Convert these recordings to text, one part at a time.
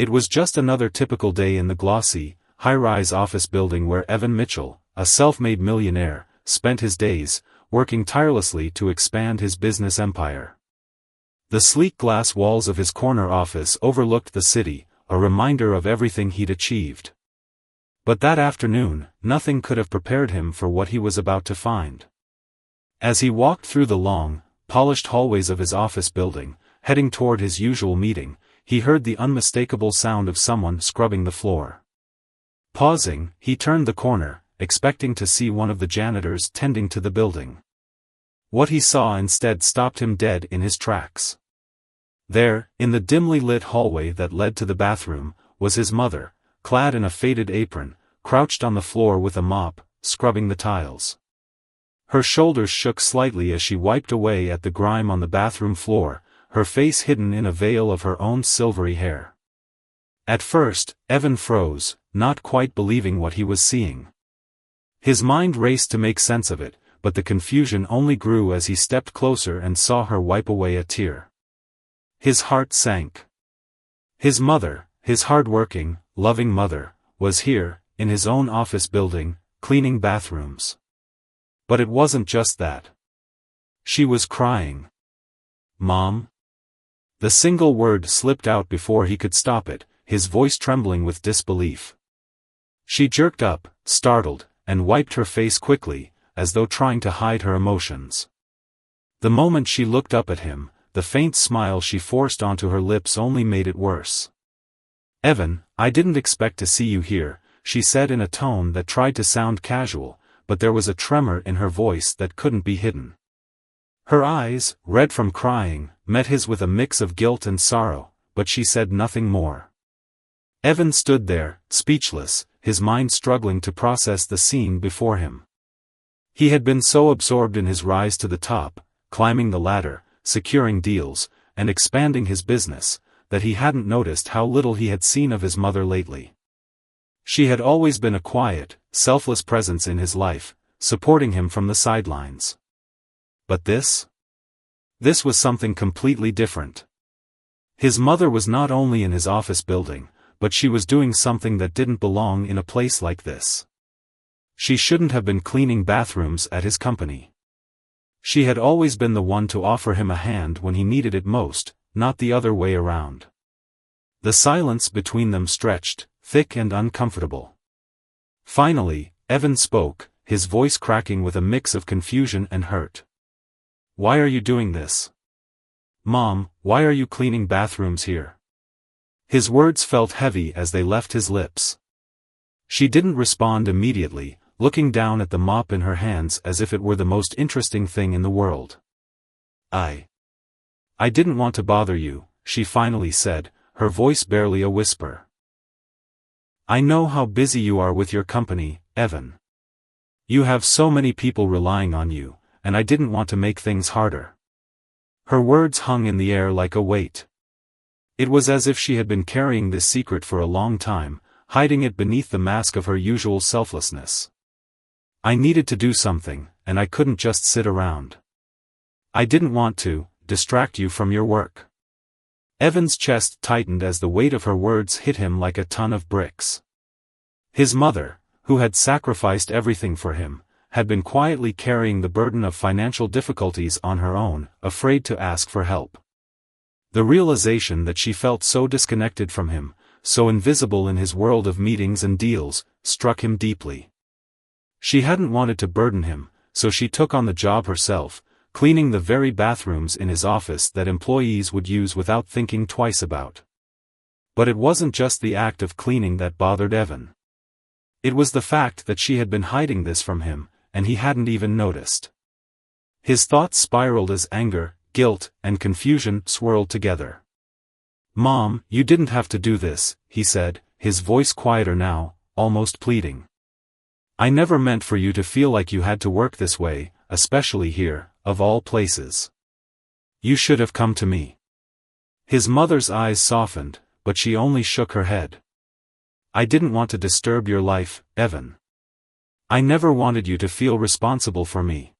It was just another typical day in the glossy, high-rise office building where Evan Mitchell, a self-made millionaire, spent his days, working tirelessly to expand his business empire. The sleek glass walls of his corner office overlooked the city, a reminder of everything he'd achieved. But that afternoon, nothing could have prepared him for what he was about to find. As he walked through the long, polished hallways of his office building, heading toward his usual meeting, he heard the unmistakable sound of someone scrubbing the floor. Pausing, he turned the corner, expecting to see one of the janitors tending to the building. What he saw instead stopped him dead in his tracks. There, in the dimly lit hallway that led to the bathroom, was his mother, clad in a faded apron, crouched on the floor with a mop, scrubbing the tiles. Her shoulders shook slightly as she wiped away at the grime on the bathroom floor, her face hidden in a veil of her own silvery hair. At first, Evan froze, not quite believing what he was seeing. His mind raced to make sense of it, but the confusion only grew as he stepped closer and saw her wipe away a tear. His heart sank. His mother, his hard-working, loving mother, was here, in his own office building, cleaning bathrooms. But it wasn't just that. She was crying. "Mom?" The single word slipped out before he could stop it, his voice trembling with disbelief. She jerked up, startled, and wiped her face quickly, as though trying to hide her emotions. The moment she looked up at him, the faint smile she forced onto her lips only made it worse. "Evan, I didn't expect to see you here," she said in a tone that tried to sound casual, but there was a tremor in her voice that couldn't be hidden. Her eyes, red from crying, met his with a mix of guilt and sorrow, but she said nothing more. Evan stood there, speechless, his mind struggling to process the scene before him. He had been so absorbed in his rise to the top, climbing the ladder, securing deals, and expanding his business, that he hadn't noticed how little he had seen of his mother lately. She had always been a quiet, selfless presence in his life, supporting him from the sidelines. But this? This was something completely different. His mother was not only in his office building, but she was doing something that didn't belong in a place like this. She shouldn't have been cleaning bathrooms at his company. She had always been the one to offer him a hand when he needed it most, not the other way around. The silence between them stretched, thick and uncomfortable. Finally, Evan spoke, his voice cracking with a mix of confusion and hurt. "Why are you doing this? Mom, why are you cleaning bathrooms here?" His words felt heavy as they left his lips. She didn't respond immediately, looking down at the mop in her hands as if it were the most interesting thing in the world. I didn't want to bother you," she finally said, her voice barely a whisper. "I know how busy you are with your company, Evan. You have so many people relying on you, and I didn't want to make things harder." Her words hung in the air like a weight. It was as if she had been carrying this secret for a long time, hiding it beneath the mask of her usual selflessness. "I needed to do something, and I couldn't just sit around. I didn't want to distract you from your work." Evan's chest tightened as the weight of her words hit him like a ton of bricks. His mother, who had sacrificed everything for him, had been quietly carrying the burden of financial difficulties on her own, afraid to ask for help. The realization that she felt so disconnected from him, so invisible in his world of meetings and deals, struck him deeply. She hadn't wanted to burden him, so she took on the job herself, cleaning the very bathrooms in his office that employees would use without thinking twice about. But it wasn't just the act of cleaning that bothered Evan. It was the fact that she had been hiding this from him, and he hadn't even noticed. His thoughts spiraled as anger, guilt, and confusion swirled together. "Mom, you didn't have to do this," he said, his voice quieter now, almost pleading. "I never meant for you to feel like you had to work this way, especially here, of all places. You should have come to me." His mother's eyes softened, but she only shook her head. "I didn't want to disturb your life, Evan. I never wanted you to feel responsible for me."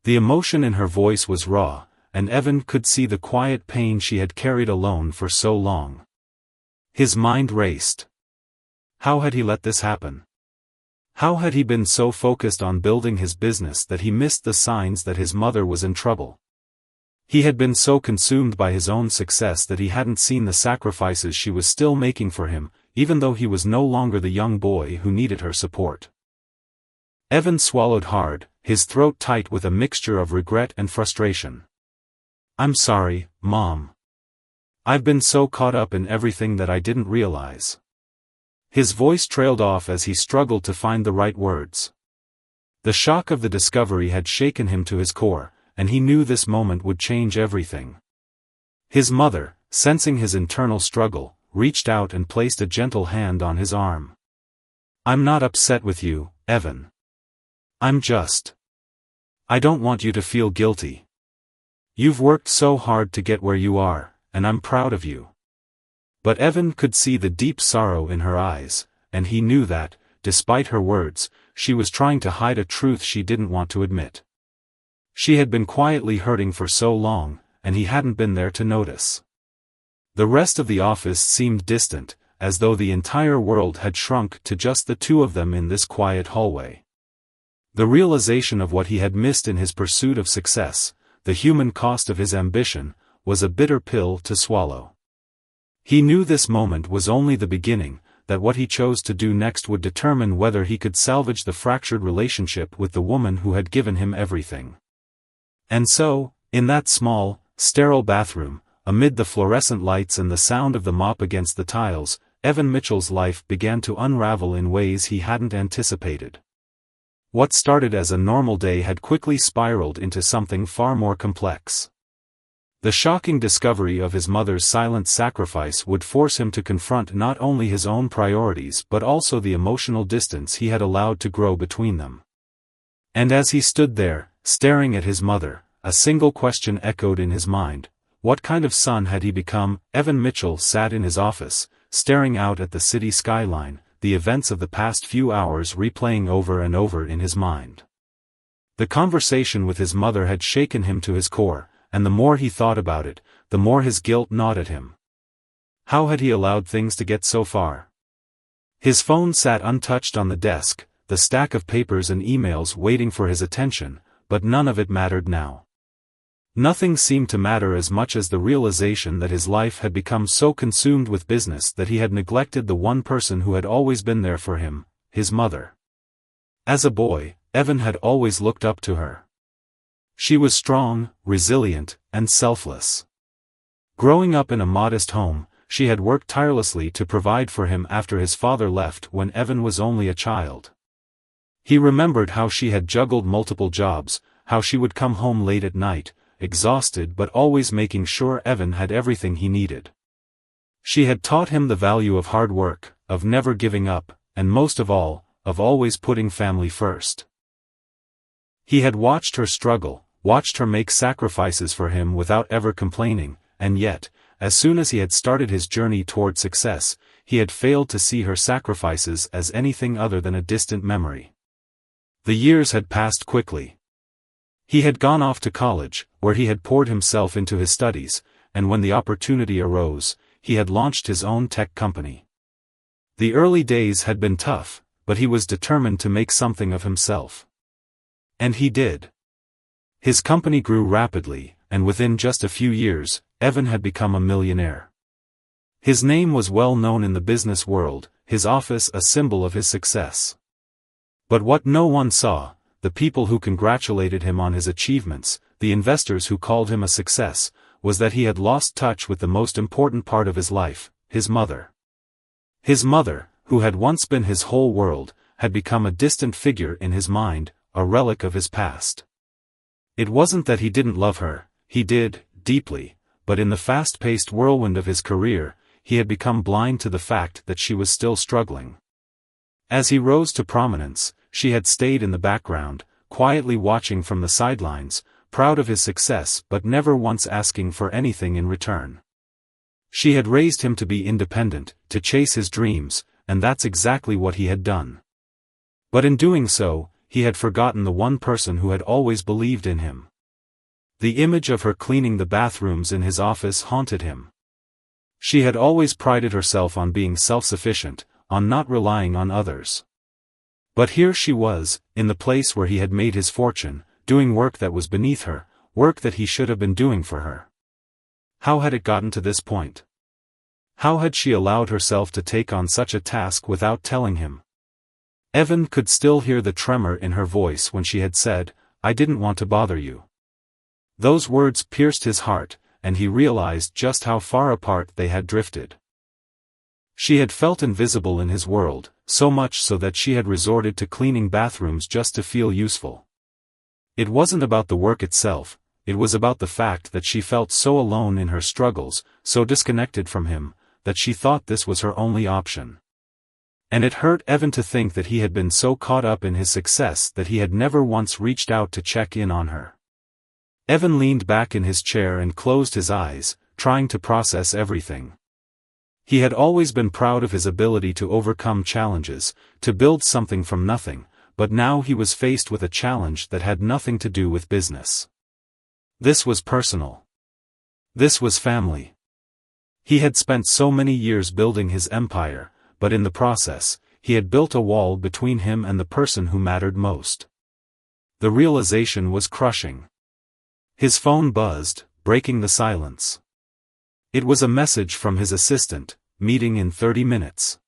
The emotion in her voice was raw, and Evan could see the quiet pain she had carried alone for so long. His mind raced. How had he let this happen? How had he been so focused on building his business that he missed the signs that his mother was in trouble? He had been so consumed by his own success that he hadn't seen the sacrifices she was still making for him, even though he was no longer the young boy who needed her support. Evan swallowed hard, his throat tight with a mixture of regret and frustration. "I'm sorry, Mom. I've been so caught up in everything that I didn't realize." His voice trailed off as he struggled to find the right words. The shock of the discovery had shaken him to his core, and he knew this moment would change everything. His mother, sensing his internal struggle, reached out and placed a gentle hand on his arm. "I'm not upset with you, Evan. I don't want you to feel guilty. You've worked so hard to get where you are, and I'm proud of you." But Evan could see the deep sorrow in her eyes, and he knew that, despite her words, she was trying to hide a truth she didn't want to admit. She had been quietly hurting for so long, and he hadn't been there to notice. The rest of the office seemed distant, as though the entire world had shrunk to just the two of them in this quiet hallway. The realization of what he had missed in his pursuit of success, the human cost of his ambition, was a bitter pill to swallow. He knew this moment was only the beginning, that what he chose to do next would determine whether he could salvage the fractured relationship with the woman who had given him everything. And so, in that small, sterile bathroom, amid the fluorescent lights and the sound of the mop against the tiles, Evan Mitchell's life began to unravel in ways he hadn't anticipated. What started as a normal day had quickly spiraled into something far more complex. The shocking discovery of his mother's silent sacrifice would force him to confront not only his own priorities but also the emotional distance he had allowed to grow between them. And as he stood there, staring at his mother, a single question echoed in his mind: what kind of son had he become? Evan Mitchell sat in his office, staring out at the city skyline, the events of the past few hours replaying over and over in his mind. The conversation with his mother had shaken him to his core, and the more he thought about it, the more his guilt gnawed at him. How had he allowed things to get so far? His phone sat untouched on the desk, the stack of papers and emails waiting for his attention, but none of it mattered now. Nothing seemed to matter as much as the realization that his life had become so consumed with business that he had neglected the one person who had always been there for him, his mother. As a boy, Evan had always looked up to her. She was strong, resilient, and selfless. Growing up in a modest home, she had worked tirelessly to provide for him after his father left when Evan was only a child. He remembered how she had juggled multiple jobs, how she would come home late at night, exhausted but always making sure Evan had everything he needed. She had taught him the value of hard work, of never giving up, and most of all, of always putting family first. He had watched her struggle, watched her make sacrifices for him without ever complaining, and yet, as soon as he had started his journey toward success, he had failed to see her sacrifices as anything other than a distant memory. The years had passed quickly. He had gone off to college, where he had poured himself into his studies, and when the opportunity arose, he had launched his own tech company. The early days had been tough, but he was determined to make something of himself. And he did. His company grew rapidly, and within just a few years, Evan had become a millionaire. His name was well known in the business world, his office a symbol of his success. But what no one saw, the people who congratulated him on his achievements, the investors who called him a success, was that he had lost touch with the most important part of his life, his mother. His mother, who had once been his whole world, had become a distant figure in his mind, a relic of his past. It wasn't that he didn't love her, he did, deeply, but in the fast-paced whirlwind of his career, he had become blind to the fact that she was still struggling. As he rose to prominence, she had stayed in the background, quietly watching from the sidelines, proud of his success but never once asking for anything in return. She had raised him to be independent, to chase his dreams, and that's exactly what he had done. But in doing so, he had forgotten the one person who had always believed in him. The image of her cleaning the bathrooms in his office haunted him. She had always prided herself on being self-sufficient, on not relying on others. But here she was, in the place where he had made his fortune, doing work that was beneath her, work that he should have been doing for her. How had it gotten to this point? How had she allowed herself to take on such a task without telling him? Evan could still hear the tremor in her voice when she had said, "I didn't want to bother you." Those words pierced his heart, and he realized just how far apart they had drifted. She had felt invisible in his world, so much so that she had resorted to cleaning bathrooms just to feel useful. It wasn't about the work itself, it was about the fact that she felt so alone in her struggles, so disconnected from him, that she thought this was her only option. And it hurt Evan to think that he had been so caught up in his success that he had never once reached out to check in on her. Evan leaned back in his chair and closed his eyes, trying to process everything. He had always been proud of his ability to overcome challenges, to build something from nothing, but now he was faced with a challenge that had nothing to do with business. This was personal. This was family. He had spent so many years building his empire, but in the process, he had built a wall between him and the person who mattered most. The realization was crushing. His phone buzzed, breaking the silence. It was a message from his assistant, "Meeting in 30 minutes.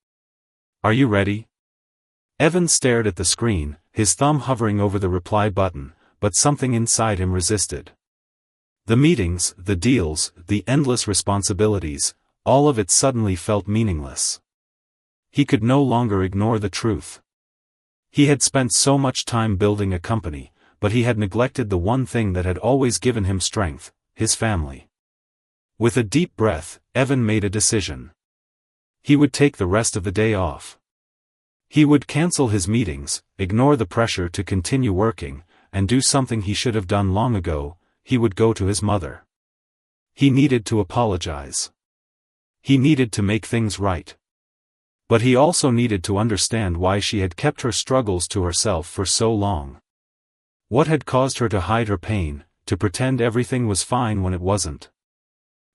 Are you ready?" Evan stared at the screen, his thumb hovering over the reply button, but something inside him resisted. The meetings, the deals, the endless responsibilities, all of it suddenly felt meaningless. He could no longer ignore the truth. He had spent so much time building a company, but he had neglected the one thing that had always given him strength, his family. With a deep breath, Evan made a decision. He would take the rest of the day off. He would cancel his meetings, ignore the pressure to continue working, and do something he should have done long ago. He would go to his mother. He needed to apologize. He needed to make things right. But he also needed to understand why she had kept her struggles to herself for so long. What had caused her to hide her pain, to pretend everything was fine when it wasn't?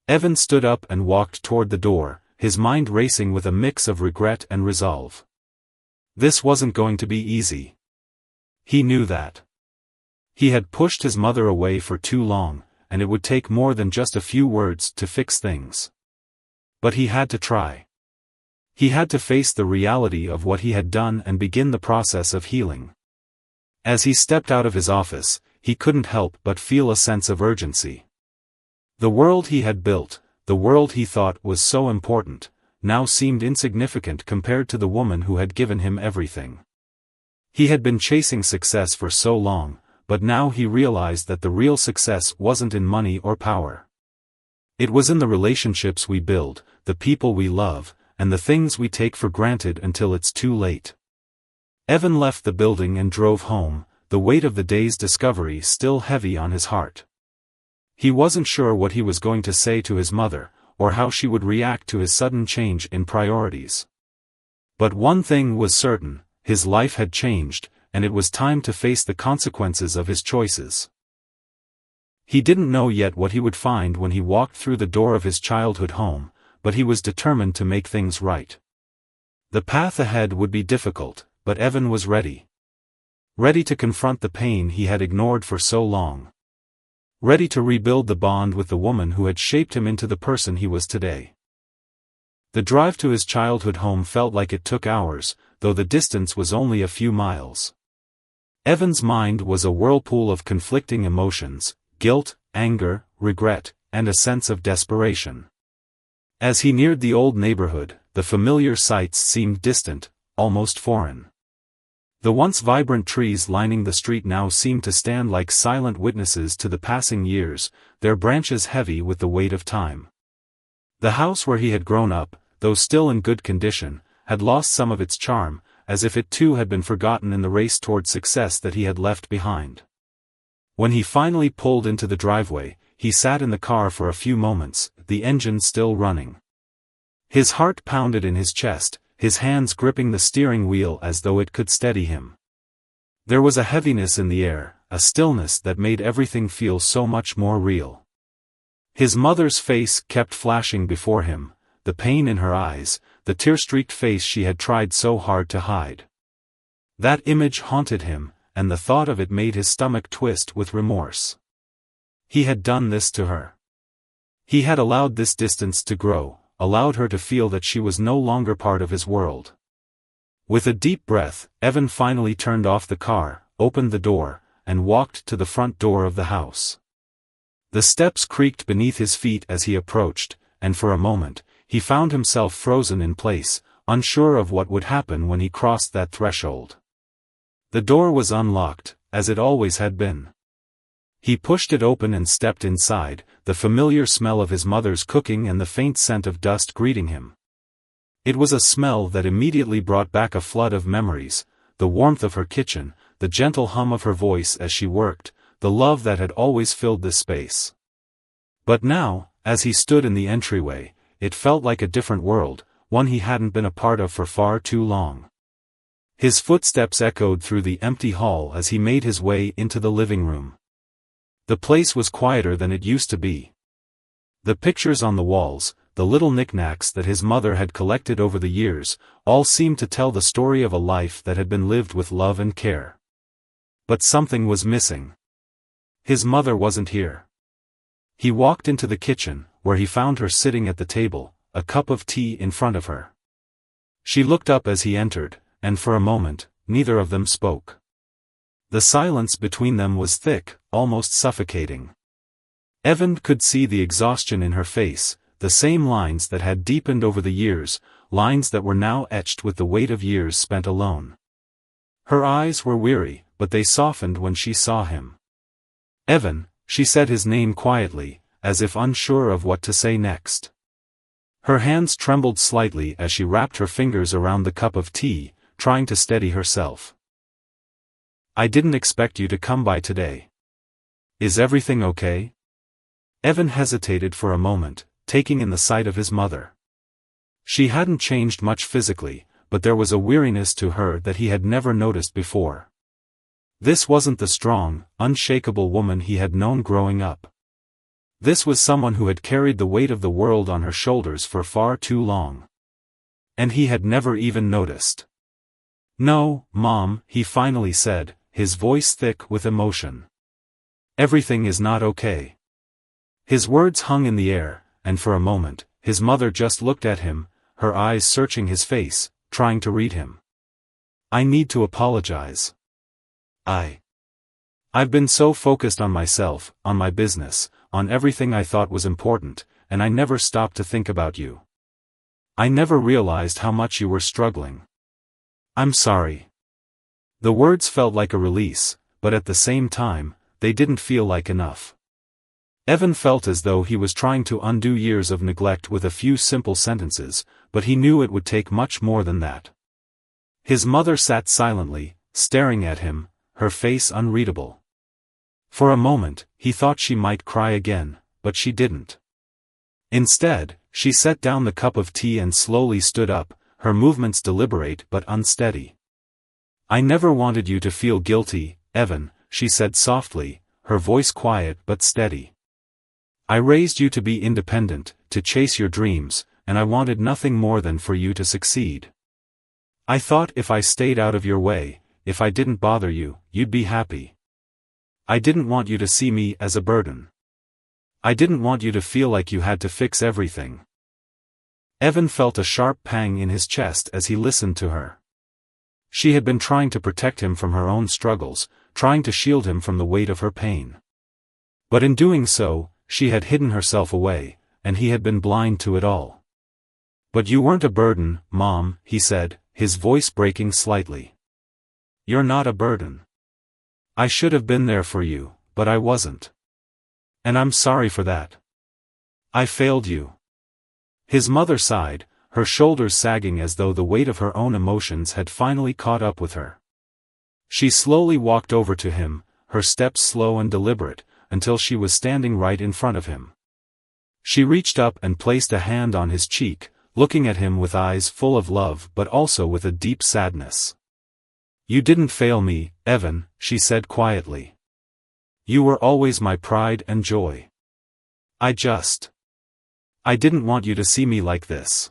Evan stood up and walked toward the door, his mind racing with a mix of regret and resolve. This wasn't going to be easy. He knew that. He had pushed his mother away for too long, and it would take more than just a few words to fix things. But he had to try. He had to face the reality of what he had done and begin the process of healing. As he stepped out of his office, he couldn't help but feel a sense of urgency. The world he had built, the world he thought was so important, now seemed insignificant compared to the woman who had given him everything. He had been chasing success for so long, but now he realized that the real success wasn't in money or power. It was in the relationships we build, the people we love, and the things we take for granted until it's too late. Evan left the building and drove home, the weight of the day's discovery still heavy on his heart. He wasn't sure what he was going to say to his mother, or how she would react to his sudden change in priorities. But one thing was certain, his life had changed, and it was time to face the consequences of his choices. He didn't know yet what he would find when he walked through the door of his childhood home, but he was determined to make things right. The path ahead would be difficult, but Evan was ready. Ready to confront the pain he had ignored for so long. Ready to rebuild the bond with the woman who had shaped him into the person he was today. The drive to his childhood home felt like it took hours, though the distance was only a few miles. Evan's mind was a whirlpool of conflicting emotions, guilt, anger, regret, and a sense of desperation. As he neared the old neighborhood, the familiar sights seemed distant, almost foreign. The once vibrant trees lining the street now seemed to stand like silent witnesses to the passing years, their branches heavy with the weight of time. The house where he had grown up, though still in good condition, had lost some of its charm, as if it too had been forgotten in the race toward success that he had left behind. When he finally pulled into the driveway, he sat in the car for a few moments, the engine still running. His heart pounded in his chest, his hands gripping the steering wheel as though it could steady him. There was a heaviness in the air, a stillness that made everything feel so much more real. His mother's face kept flashing before him, the pain in her eyes, the tear-streaked face she had tried so hard to hide. That image haunted him, and the thought of it made his stomach twist with remorse. He had done this to her. He had allowed this distance to grow, allowed her to feel that she was no longer part of his world. With a deep breath, Evan finally turned off the car, opened the door, and walked to the front door of the house. The steps creaked beneath his feet as he approached, and for a moment, he found himself frozen in place, unsure of what would happen when he crossed that threshold. The door was unlocked, as it always had been. He pushed it open and stepped inside, the familiar smell of his mother's cooking and the faint scent of dust greeting him. It was a smell that immediately brought back a flood of memories, the warmth of her kitchen, the gentle hum of her voice as she worked, the love that had always filled this space. But now, as he stood in the entryway, it felt like a different world, one he hadn't been a part of for far too long. His footsteps echoed through the empty hall as he made his way into the living room. The place was quieter than it used to be. The pictures on the walls, the little knickknacks that his mother had collected over the years, all seemed to tell the story of a life that had been lived with love and care. But something was missing. His mother wasn't here. He walked into the kitchen, where he found her sitting at the table, a cup of tea in front of her. She looked up as he entered, and for a moment, neither of them spoke. The silence between them was thick, almost suffocating. Evan could see the exhaustion in her face, the same lines that had deepened over the years, lines that were now etched with the weight of years spent alone. Her eyes were weary, but they softened when she saw him. "Evan," she said his name quietly, as if unsure of what to say next. Her hands trembled slightly as she wrapped her fingers around the cup of tea, trying to steady herself. "I didn't expect you to come by today. Is everything okay?" Evan hesitated for a moment, taking in the sight of his mother. She hadn't changed much physically, but there was a weariness to her that he had never noticed before. This wasn't the strong, unshakable woman he had known growing up. This was someone who had carried the weight of the world on her shoulders for far too long. And he had never even noticed. "No, Mom," he finally said, his voice thick with emotion. "Everything is not okay." His words hung in the air, and for a moment, his mother just looked at him, her eyes searching his face, trying to read him. "I need to apologize. I've been so focused on myself, on my business, on everything I thought was important, and I never stopped to think about you. I never realized how much you were struggling. I'm sorry." The words felt like a release, but at the same time, they didn't feel like enough. Evan felt as though he was trying to undo years of neglect with a few simple sentences, but he knew it would take much more than that. His mother sat silently, staring at him, her face unreadable. For a moment, he thought she might cry again, but she didn't. Instead, she set down the cup of tea and slowly stood up, her movements deliberate but unsteady. "I never wanted you to feel guilty, Evan," she said softly, her voice quiet but steady. "I raised you to be independent, to chase your dreams, and I wanted nothing more than for you to succeed. I thought if I stayed out of your way, if I didn't bother you, you'd be happy. I didn't want you to see me as a burden. I didn't want you to feel like you had to fix everything." Evan felt a sharp pang in his chest as he listened to her. She had been trying to protect him from her own struggles, trying to shield him from the weight of her pain. But in doing so, she had hidden herself away, and he had been blind to it all. "But you weren't a burden, Mom," he said, his voice breaking slightly. "You're not a burden. I should have been there for you, but I wasn't. And I'm sorry for that. I failed you." His mother sighed, her shoulders sagging as though the weight of her own emotions had finally caught up with her. She slowly walked over to him, her steps slow and deliberate, until she was standing right in front of him. She reached up and placed a hand on his cheek, looking at him with eyes full of love but also with a deep sadness. "You didn't fail me, Evan," she said quietly. "You were always my pride and joy. I I didn't want you to see me like this."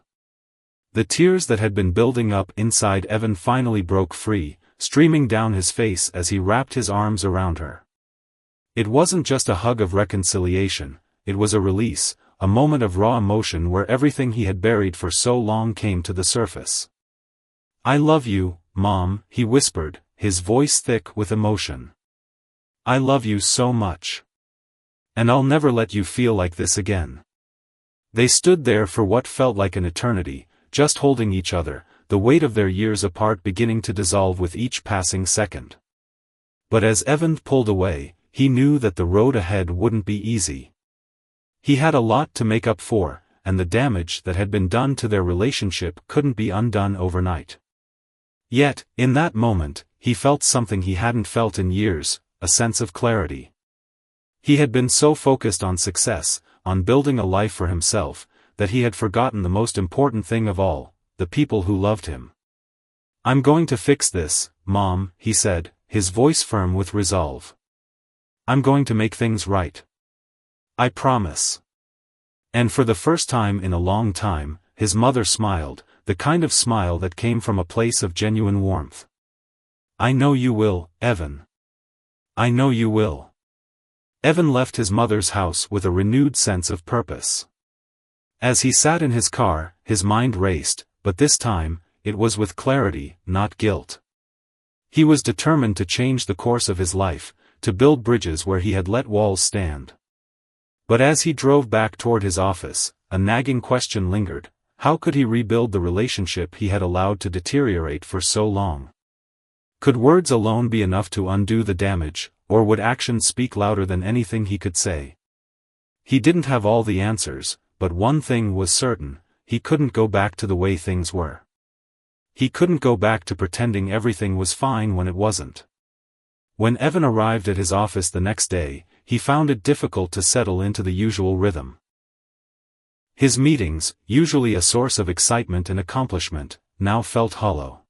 The tears that had been building up inside Evan finally broke free, streaming down his face as he wrapped his arms around her. It wasn't just a hug of reconciliation, it was a release, a moment of raw emotion where everything he had buried for so long came to the surface. "I love you, Mom," he whispered, his voice thick with emotion. "I love you so much. And I'll never let you feel like this again." They stood there for what felt like an eternity, just holding each other, the weight of their years apart beginning to dissolve with each passing second. But as Evan pulled away, he knew that the road ahead wouldn't be easy. He had a lot to make up for, and the damage that had been done to their relationship couldn't be undone overnight. Yet, in that moment, he felt something he hadn't felt in years, a sense of clarity. He had been so focused on success, on building a life for himself, that he had forgotten the most important thing of all, the people who loved him. "I'm going to fix this, Mom," he said, his voice firm with resolve. "I'm going to make things right. I promise." And for the first time in a long time, his mother smiled, the kind of smile that came from a place of genuine warmth. "I know you will, Evan. I know you will." Evan left his mother's house with a renewed sense of purpose. As he sat in his car, his mind raced, but this time, it was with clarity, not guilt. He was determined to change the course of his life, to build bridges where he had let walls stand. But as he drove back toward his office, a nagging question lingered: how could he rebuild the relationship he had allowed to deteriorate for so long? Could words alone be enough to undo the damage, or would actions speak louder than anything he could say? He didn't have all the answers, but one thing was certain: he couldn't go back to the way things were. He couldn't go back to pretending everything was fine when it wasn't. When Evan arrived at his office the next day, he found it difficult to settle into the usual rhythm. His meetings, usually a source of excitement and accomplishment, now felt hollow.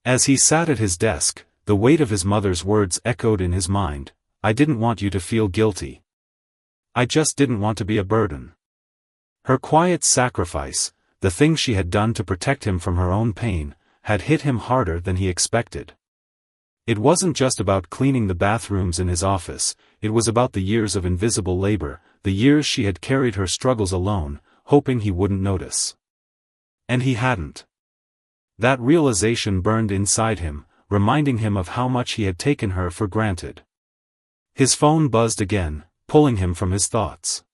As he sat at his desk, the weight of his mother's words echoed in his mind: "I didn't want you to feel guilty. I just didn't want to be a burden." Her quiet sacrifice, the thing she had done to protect him from her own pain, had hit him harder than he expected. It wasn't just about cleaning the bathrooms in his office, it was about the years of invisible labor, the years she had carried her struggles alone, hoping he wouldn't notice. And he hadn't. That realization burned inside him, reminding him of how much he had taken her for granted. His phone buzzed again, pulling him from his thoughts.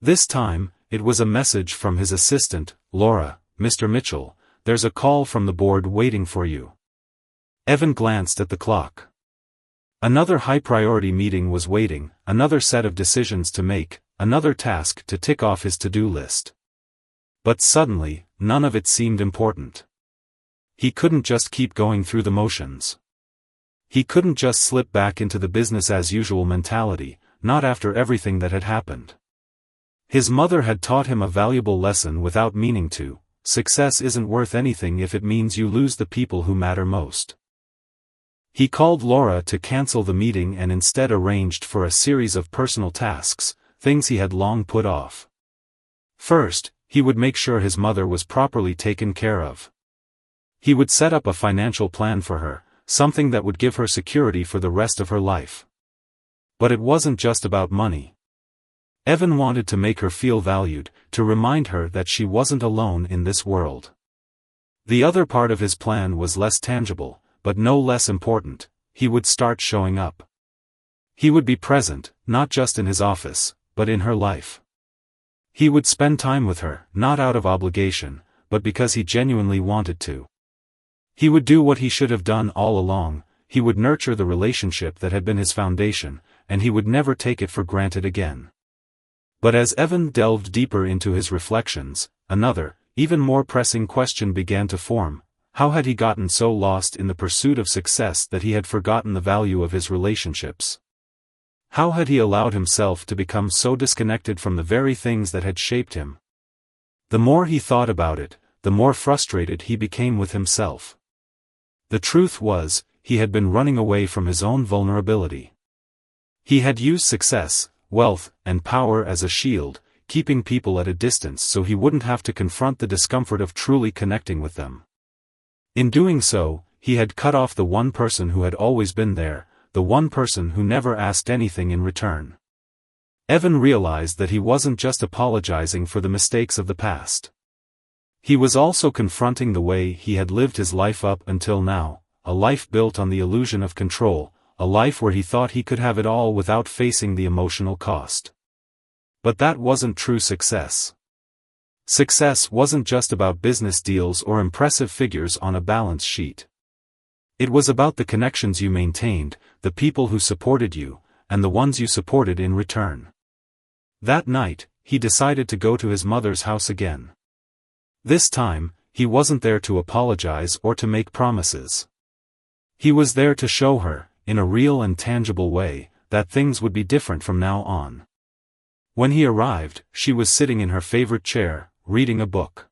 This time, it was a message from his assistant: "Laura, Mr. Mitchell, there's a call from the board waiting for you." Evan glanced at the clock. Another high-priority meeting was waiting, another set of decisions to make, another task to tick off his to-do list. But suddenly, none of it seemed important. He couldn't just keep going through the motions. He couldn't just slip back into the business-as-usual mentality, not after everything that had happened. His mother had taught him a valuable lesson without meaning to: success isn't worth anything if it means you lose the people who matter most. He called Laura to cancel the meeting and instead arranged for a series of personal tasks, things he had long put off. First, he would make sure his mother was properly taken care of. He would set up a financial plan for her, something that would give her security for the rest of her life. But it wasn't just about money. Evan wanted to make her feel valued, to remind her that she wasn't alone in this world. The other part of his plan was less tangible, but no less important: he would start showing up. He would be present, not just in his office, but in her life. He would spend time with her, not out of obligation, but because he genuinely wanted to. He would do what he should have done all along: he would nurture the relationship that had been his foundation, and he would never take it for granted again. But as Evan delved deeper into his reflections, another, even more pressing question began to form: how had he gotten so lost in the pursuit of success that he had forgotten the value of his relationships? How had he allowed himself to become so disconnected from the very things that had shaped him? The more he thought about it, the more frustrated he became with himself. The truth was, he had been running away from his own vulnerability. He had used success, wealth, and power as a shield, keeping people at a distance so he wouldn't have to confront the discomfort of truly connecting with them. In doing so, he had cut off the one person who had always been there, the one person who never asked anything in return. Evan realized that he wasn't just apologizing for the mistakes of the past. He was also confronting the way he had lived his life up until now, a life built on the illusion of control, a life where he thought he could have it all without facing the emotional cost. But that wasn't true success. Success wasn't just about business deals or impressive figures on a balance sheet. It was about the connections you maintained, the people who supported you, and the ones you supported in return. That night, he decided to go to his mother's house again. This time, he wasn't there to apologize or to make promises. He was there to show her, in a real and tangible way, that things would be different from now on. When he arrived, she was sitting in her favorite chair, reading a book.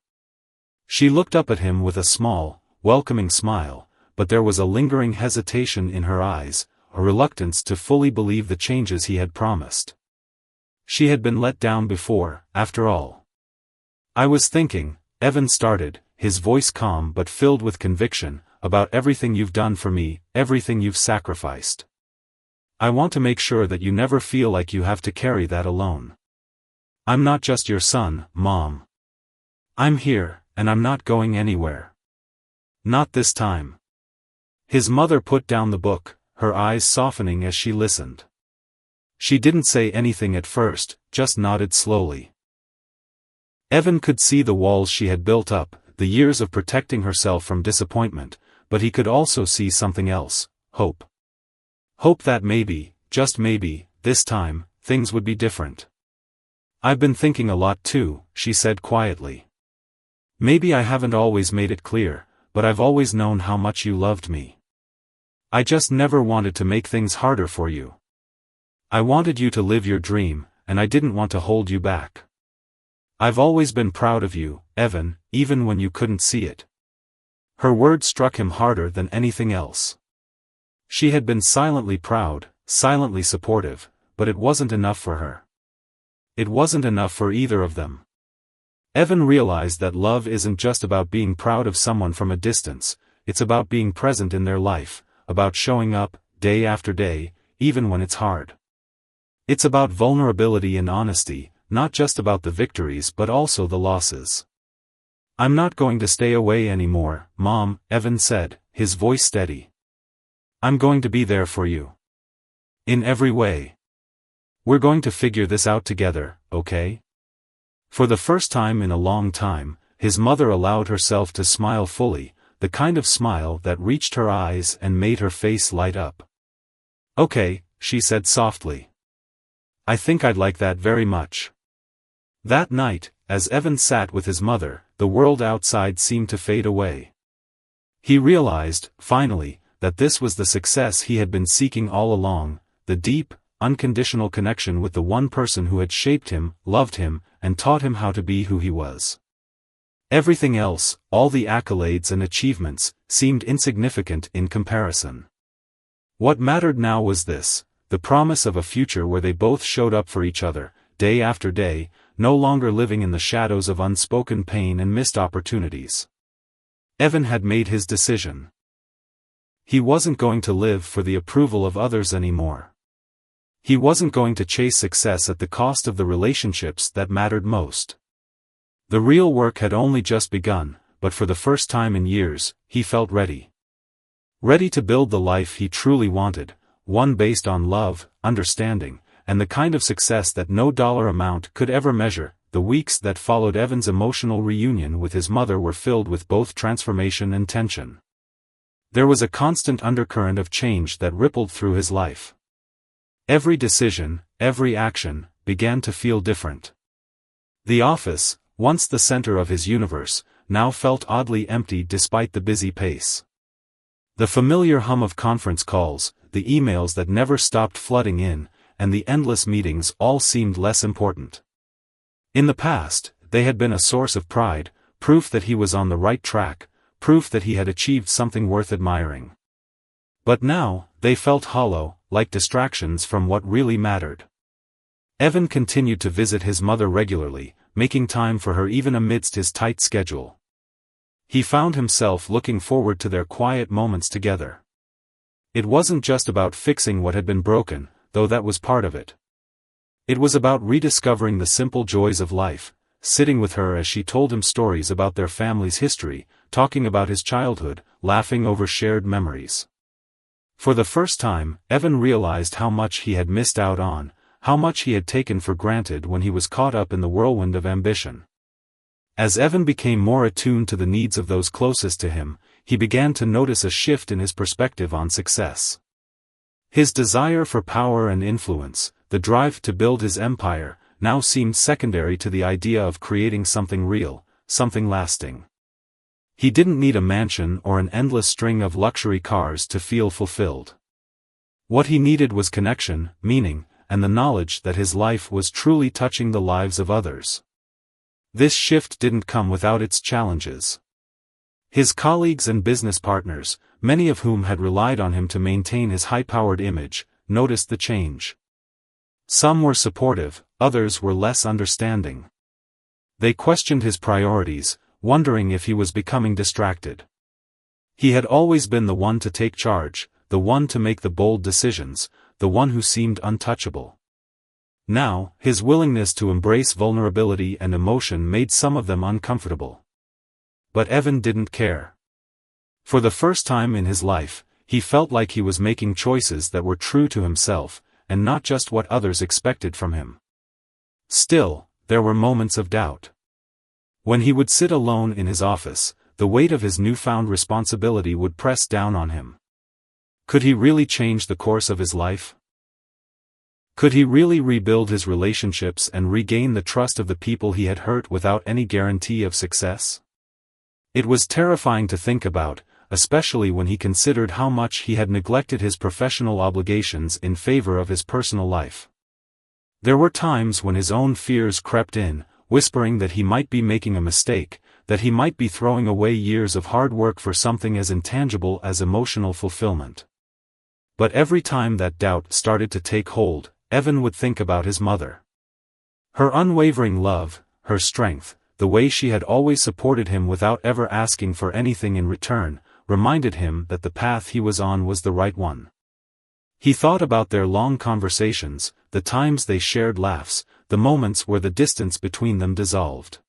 She looked up at him with a small, welcoming smile, but there was a lingering hesitation in her eyes, a reluctance to fully believe the changes he had promised. She had been let down before, after all. "I was thinking," Evan started, his voice calm but filled with conviction, "about everything you've done for me, everything you've sacrificed. I want to make sure that you never feel like you have to carry that alone. I'm not just your son, Mom. I'm here, and I'm not going anywhere. Not this time." His mother put down the book, her eyes softening as she listened. She didn't say anything at first, just nodded slowly. Evan could see the walls she had built up, the years of protecting herself from disappointment, but he could also see something else, hope. Hope that maybe, just maybe, this time, things would be different. "I've been thinking a lot too," she said quietly. "Maybe I haven't always made it clear, but I've always known how much you loved me. I just never wanted to make things harder for you. I wanted you to live your dream, and I didn't want to hold you back. I've always been proud of you, Evan, even when you couldn't see it." Her words struck him harder than anything else. She had been silently proud, silently supportive, but it wasn't enough for her. It wasn't enough for either of them. Evan realized that love isn't just about being proud of someone from a distance, it's about being present in their life, about showing up, day after day, even when it's hard. It's about vulnerability and honesty, not just about the victories but also the losses. "I'm not going to stay away anymore, Mom," Evan said, his voice steady. "I'm going to be there for you. In every way. We're going to figure this out together, okay?" For the first time in a long time, his mother allowed herself to smile fully, the kind of smile that reached her eyes and made her face light up. "Okay," she said softly. "I think I'd like that very much." That night, as Evan sat with his mother, the world outside seemed to fade away. He realized, finally, that this was the success he had been seeking all along, the deep, unconditional connection with the one person who had shaped him, loved him, and taught him how to be who he was. Everything else, all the accolades and achievements, seemed insignificant in comparison. What mattered now was this, the promise of a future where they both showed up for each other, day after day, no longer living in the shadows of unspoken pain and missed opportunities. Evan had made his decision. He wasn't going to live for the approval of others anymore. He wasn't going to chase success at the cost of the relationships that mattered most. The real work had only just begun, but for the first time in years, he felt ready. Ready to build the life he truly wanted, one based on love, understanding, and the kind of success that no dollar amount could ever measure. The weeks that followed Evan's emotional reunion with his mother were filled with both transformation and tension. There was a constant undercurrent of change that rippled through his life. Every decision, every action, began to feel different. The office, once the center of his universe, now felt oddly empty despite the busy pace. The familiar hum of conference calls, the emails that never stopped flooding in, and the endless meetings all seemed less important. In the past, they had been a source of pride, proof that he was on the right track, proof that he had achieved something worth admiring. But now, they felt hollow, like distractions from what really mattered. Evan continued to visit his mother regularly, making time for her even amidst his tight schedule. He found himself looking forward to their quiet moments together. It wasn't just about fixing what had been broken, though that was part of it. It was about rediscovering the simple joys of life, sitting with her as she told him stories about their family's history, talking about his childhood, laughing over shared memories. For the first time, Evan realized how much he had missed out on, how much he had taken for granted when he was caught up in the whirlwind of ambition. As Evan became more attuned to the needs of those closest to him, he began to notice a shift in his perspective on success. His desire for power and influence, the drive to build his empire, now seemed secondary to the idea of creating something real, something lasting. He didn't need a mansion or an endless string of luxury cars to feel fulfilled. What he needed was connection, meaning, and the knowledge that his life was truly touching the lives of others. This shift didn't come without its challenges. His colleagues and business partners, many of whom had relied on him to maintain his high-powered image, noticed the change. Some were supportive, others were less understanding. They questioned his priorities, wondering if he was becoming distracted. He had always been the one to take charge, the one to make the bold decisions, the one who seemed untouchable. Now, his willingness to embrace vulnerability and emotion made some of them uncomfortable. But Evan didn't care. For the first time in his life, he felt like he was making choices that were true to himself, and not just what others expected from him. Still, there were moments of doubt. When he would sit alone in his office, the weight of his newfound responsibility would press down on him. Could he really change the course of his life? Could he really rebuild his relationships and regain the trust of the people he had hurt without any guarantee of success? It was terrifying to think about, especially when he considered how much he had neglected his professional obligations in favor of his personal life. There were times when his own fears crept in, whispering that he might be making a mistake, that he might be throwing away years of hard work for something as intangible as emotional fulfillment. But every time that doubt started to take hold, Evan would think about his mother. Her unwavering love, her strength, the way she had always supported him without ever asking for anything in return, reminded him that the path he was on was the right one. He thought about their long conversations, the times they shared laughs, the moments where the distance between them dissolved.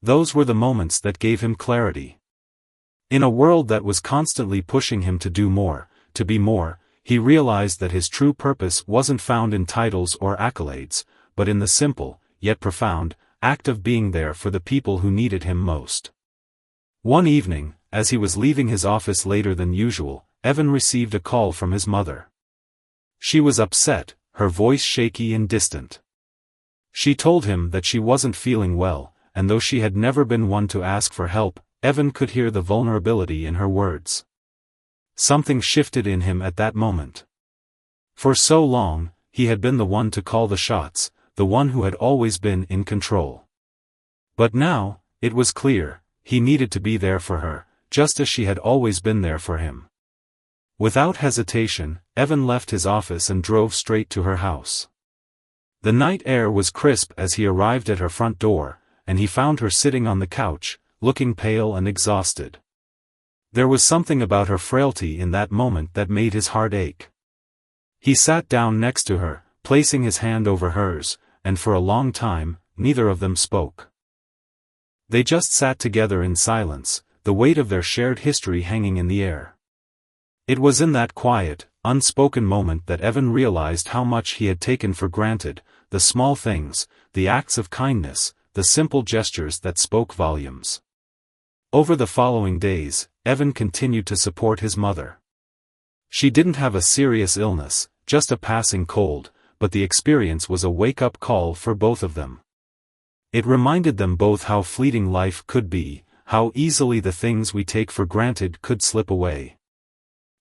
Those were the moments that gave him clarity. In a world that was constantly pushing him to do more, to be more, he realized that his true purpose wasn't found in titles or accolades, but in the simple, yet profound, act of being there for the people who needed him most. One evening, as he was leaving his office later than usual, Evan received a call from his mother. She was upset, her voice shaky and distant. She told him that she wasn't feeling well, and though she had never been one to ask for help, Evan could hear the vulnerability in her words. Something shifted in him at that moment. For so long, he had been the one to call the shots, the one who had always been in control. But now, it was clear, he needed to be there for her, just as she had always been there for him. Without hesitation, Evan left his office and drove straight to her house. The night air was crisp as he arrived at her front door, and he found her sitting on the couch, looking pale and exhausted. There was something about her frailty in that moment that made his heart ache. He sat down next to her, placing his hand over hers, and for a long time, neither of them spoke. They just sat together in silence, the weight of their shared history hanging in the air. It was in that quiet, unspoken moment that Evan realized how much he had taken for granted, the small things, the acts of kindness, the simple gestures that spoke volumes. Over the following days, Evan continued to support his mother. She didn't have a serious illness, just a passing cold, but the experience was a wake-up call for both of them. It reminded them both how fleeting life could be, how easily the things we take for granted could slip away.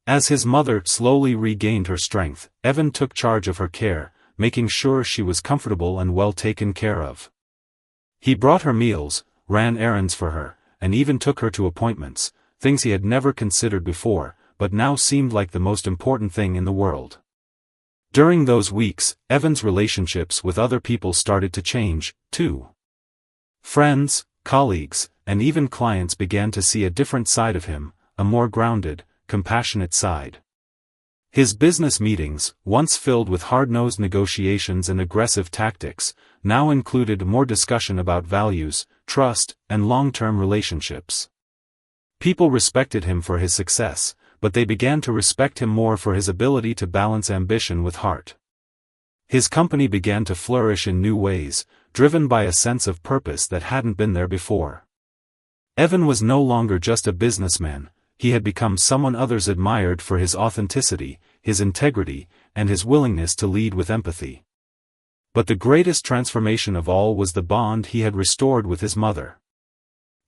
As his mother slowly regained her strength, Evan took charge of her care, making sure she was comfortable and well taken care of. He brought her meals, ran errands for her, and even took her to appointments, things he had never considered before, but now seemed like the most important thing in the world. During those weeks, Evan's relationships with other people started to change, too. Friends, colleagues, and even clients began to see a different side of him, a more grounded, compassionate side. His business meetings, once filled with hard-nosed negotiations and aggressive tactics, now included more discussion about values, trust, and long-term relationships. People respected him for his success, but they began to respect him more for his ability to balance ambition with heart. His company began to flourish in new ways, driven by a sense of purpose that hadn't been there before. Evan was no longer just a businessman, he had become someone others admired for his authenticity, his integrity, and his willingness to lead with empathy. But the greatest transformation of all was the bond he had restored with his mother.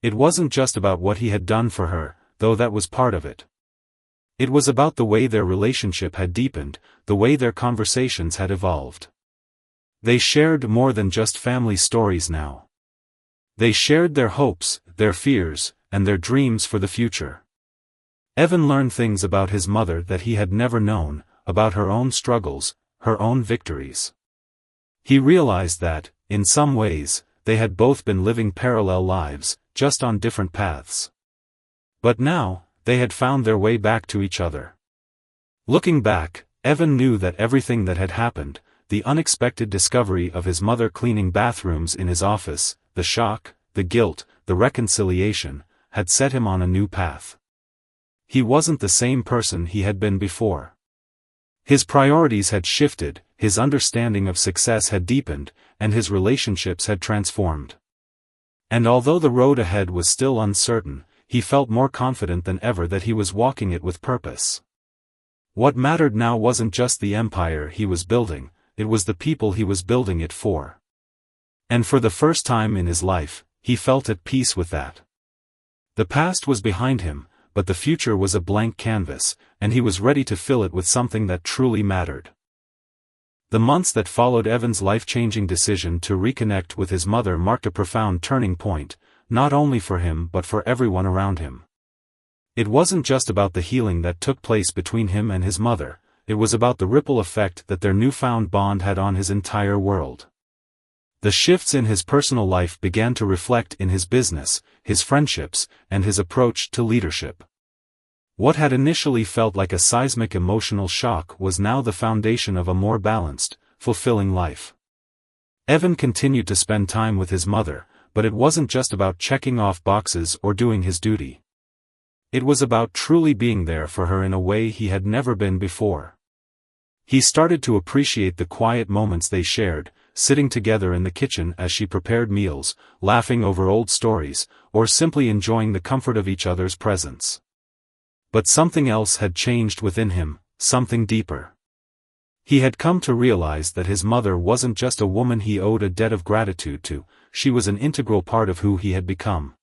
It wasn't just about what he had done for her, though that was part of it. It was about the way their relationship had deepened, the way their conversations had evolved. They shared more than just family stories now. They shared their hopes, their fears, and their dreams for the future. Evan learned things about his mother that he had never known, about her own struggles, her own victories. He realized that, in some ways, they had both been living parallel lives, just on different paths. But now, they had found their way back to each other. Looking back, Evan knew that everything that had happened, the unexpected discovery of his mother cleaning bathrooms in his office, the shock, the guilt, the reconciliation, had set him on a new path. He wasn't the same person he had been before. His priorities had shifted, his understanding of success had deepened, and his relationships had transformed. And although the road ahead was still uncertain, he felt more confident than ever that he was walking it with purpose. What mattered now wasn't just the empire he was building, it was the people he was building it for. And for the first time in his life, he felt at peace with that. The past was behind him, but the future was a blank canvas, and he was ready to fill it with something that truly mattered. The months that followed Evan's life-changing decision to reconnect with his mother marked a profound turning point, not only for him but for everyone around him. It wasn't just about the healing that took place between him and his mother, it was about the ripple effect that their newfound bond had on his entire world. The shifts in his personal life began to reflect in his business, his friendships, and his approach to leadership. What had initially felt like a seismic emotional shock was now the foundation of a more balanced, fulfilling life. Evan continued to spend time with his mother, but it wasn't just about checking off boxes or doing his duty. It was about truly being there for her in a way he had never been before. He started to appreciate the quiet moments they shared, sitting together in the kitchen as she prepared meals, laughing over old stories, or simply enjoying the comfort of each other's presence. But something else had changed within him, something deeper. He had come to realize that his mother wasn't just a woman he owed a debt of gratitude to, she was an integral part of who he had become.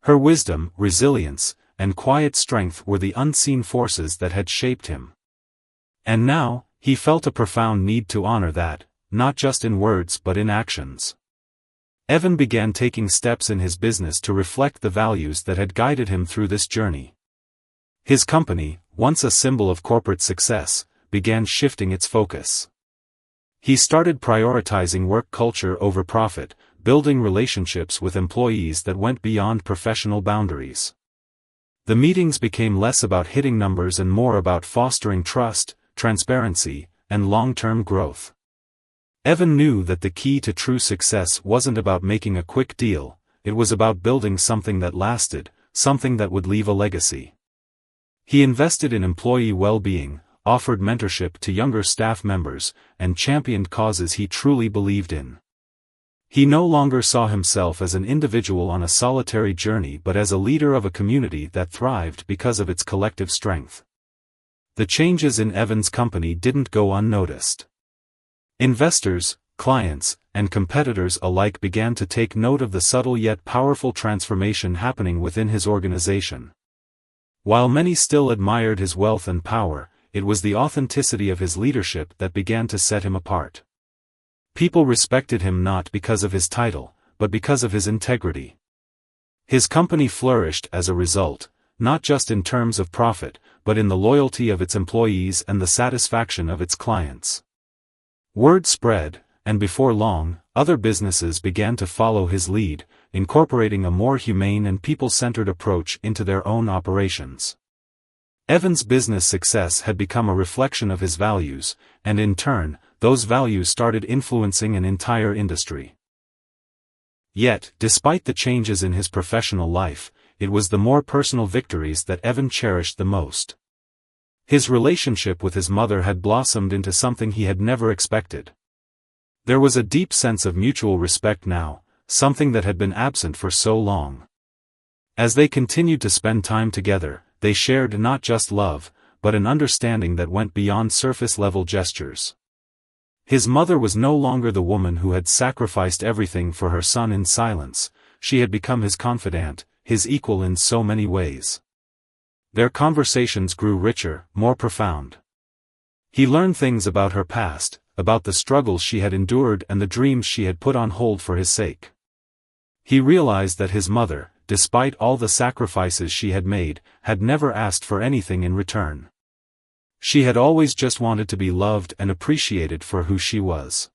Her wisdom, resilience, and quiet strength were the unseen forces that had shaped him. And now, he felt a profound need to honor that, not just in words but in actions. Evan began taking steps in his business to reflect the values that had guided him through this journey. His company, once a symbol of corporate success, began shifting its focus. He started prioritizing work culture over profit, building relationships with employees that went beyond professional boundaries. The meetings became less about hitting numbers and more about fostering trust, transparency, and long-term growth. Evan knew that the key to true success wasn't about making a quick deal, it was about building something that lasted, something that would leave a legacy. He invested in employee well-being, offered mentorship to younger staff members, and championed causes he truly believed in. He no longer saw himself as an individual on a solitary journey but as a leader of a community that thrived because of its collective strength. The changes in Evan's company didn't go unnoticed. Investors, clients, and competitors alike began to take note of the subtle yet powerful transformation happening within his organization. While many still admired his wealth and power, it was the authenticity of his leadership that began to set him apart. People respected him not because of his title, but because of his integrity. His company flourished as a result, not just in terms of profit, but in the loyalty of its employees and the satisfaction of its clients. Word spread, and before long, other businesses began to follow his lead, incorporating a more humane and people-centered approach into their own operations. Evan's business success had become a reflection of his values, and in turn, those values started influencing an entire industry. Yet, despite the changes in his professional life, it was the more personal victories that Evan cherished the most. His relationship with his mother had blossomed into something he had never expected. There was a deep sense of mutual respect now, something that had been absent for so long. As they continued to spend time together, they shared not just love, but an understanding that went beyond surface-level gestures. His mother was no longer the woman who had sacrificed everything for her son in silence. She had become his confidant, his equal in so many ways. Their conversations grew richer, more profound. He learned things about her past, about the struggles she had endured and the dreams she had put on hold for his sake. He realized that his mother, despite all the sacrifices she had made, had never asked for anything in return. She had always just wanted to be loved and appreciated for who she was.